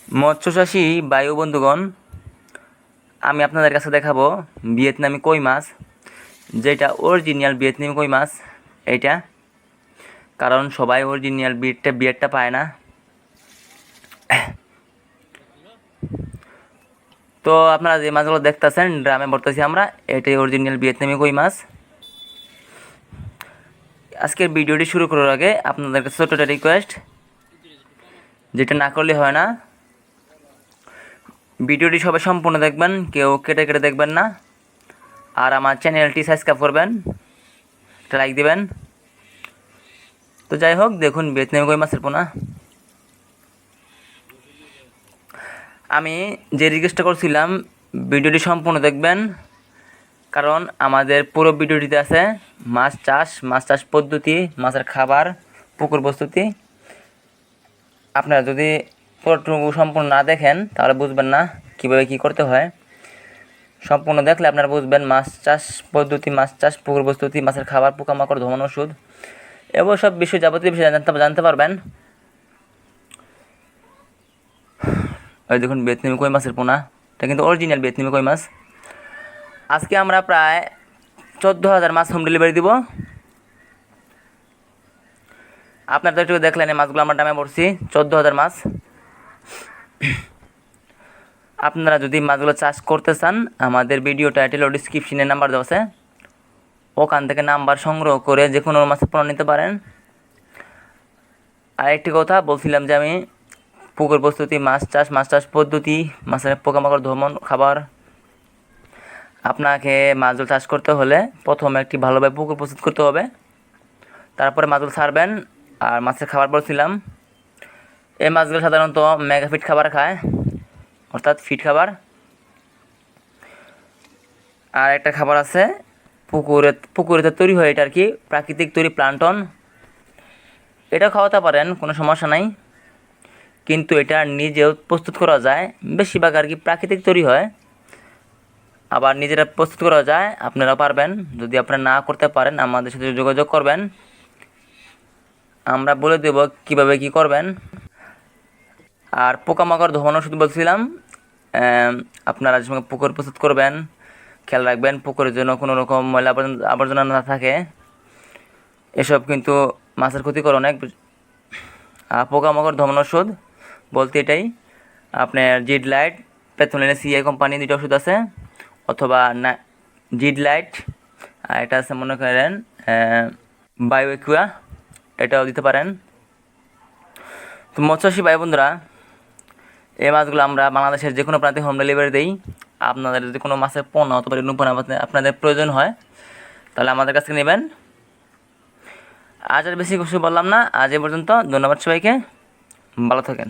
মৎস্যচাষী বায়ু বন্ধুগণ, আমি আপনাদের কাছে দেখাবো ভিয়েতনামি কই মাছ, যেটা অরিজিনাল ভিয়েতনামি কই মাছ এইটা। কারণ সবাই অরিজিনাল বিয়েরটা পায় না। তো আপনারা যে মাছগুলো দেখতেছেন ড্রামে ভরতেছি আমরা, এটাই অরিজিনাল ভিয়েতনামি কই মাছ। আজকের ভিডিওটি শুরু করার আগে আপনাদের কাছে ছোট্ট একটা রিকোয়েস্ট, যেটা না করলে হয় না। ভিডিওটি সবাই সম্পূর্ণ দেখবেন, কেউ কেটে কেটে দেখবেন না। আর আমার চ্যানেলটি সাবস্ক্রাইব করবেন, একটা লাইক দিবেন। তো যাই হোক, দেখুন ভিয়েতনামি কই মাছের পোনা। আমি যে রিকোয়েস্টটা করছিলাম, ভিডিওটি সম্পূর্ণ দেখবেন, কারণ আমাদের পুরো ভিডিওটিতে আছে মাছ চাষ পদ্ধতি, মাছের খাবার, পুকুর প্রস্তুতি। আপনারা যদি পুরোটুকু সম্পূর্ণ না দেখেন তাহলে বুঝবেন না কীভাবে কী করতে হয়। সম্পূর্ণ দেখলে আপনারা বুঝবেন মাছ চাষ পদ্ধতি, মাছ চাষ, পুকুর প্রস্তুতি, মাছের খাবার, পোকামাকড় ধমন ওষুধ এবং সব বিষয়, যাবতীয় বিষয় জানতে পারবেন। ওই দেখুন ভিয়েতনামি কই মাছের পোনা, এটা কিন্তু অরিজিনাল ভিয়েতনামি কই মাছ। আজকে আমরা প্রায় 14,000 মাছ হোম ডেলিভারি দিব। আপনারা তো একটু দেখলেন এই মাছগুলো আমার দামে পড়ছি 14,000 মাছ। আপনারা যদি মাছগুলো চাষ করতে চান, আমাদের ভিডিও টাইটেল ও ডিসক্রিপশনে নাম্বার দেওয়া আছে, ওখান থেকে নাম্বার সংগ্রহ করে যে কোনো মাছের পোনা নিতে পারেন। আর একটি কথা বলছিলাম যে আমি পুকুর প্রস্তুতি, মাছ চাষ পদ্ধতি, মাছের পোকামাকড় ধমন খাবার। আপনাকে মাছগুলো চাষ করতে হলে প্রথমে একটি ভালোভাবে পুকুর প্রস্তুত করতে হবে, তারপরে মাছগুলো ছাড়বেন। আর মাছের খাবার বলছিলাম, এই মাছগুলো সাধারণত মেগাফিট খাবার খায়, অর্থাৎ ফিট খাবার। আর একটা খাবার আছে পুকুরেতে তৈরি হয়, এটা আর কি প্রাকৃতিক তৈরি প্লান্টন। এটা খাওয়াতে পারেন, কোনো সমস্যা নাই, কিন্তু এটা নিজেও প্রস্তুত করা যায়। বেশিরভাগ আর কি প্রাকৃতিক তৈরি হয়, আবার নিজেরা প্রস্তুত করা যায়। আপনারা পারবেন। যদি আপনারা না করতে পারেন, আমাদের সাথে যোগাযোগ করবেন, আমরা বলে দেব কিভাবে কি করবেন। আর পোকামাকড় ধোয়ানো ওষুধ বলছিলাম, আপনারা যে সময় পুকুর প্রস্তুত করবেন খেয়াল রাখবেন পুকুরের জন্য কোনো রকম ময়লা আবর্জনা না থাকে। এসব কিন্তু মাছের ক্ষতিকর অনেক। আর পোকামাকড় ধোয়ানো ওষুধ বলতে এটাই, আপনার জিড লাইট, পেথোলিন সিআই কোম্পানি দুটো ওষুধ আছে, অথবা না জিড লাইট, আর এটা আছে মনে করেন বায়োএকুয়া, এটাও দিতে পারেন। তো মৎস্যচাষী ভাই বন্ধুরা, এই মাছগুলো আমরা বাংলাদেশের যে কোনো প্রান্তে হোম ডেলিভারি দিই। আপনাদের যদি কোনো মাছের পোনা অথবা নুপোনা আপনাদের প্রয়োজন হয় তাহলে আমাদের কাছ থেকে নেবেন। আজ আর বেশি কিছু বললাম না, আজ এ পর্যন্ত। ধন্যবাদ সবাইকে, ভালো থাকেন।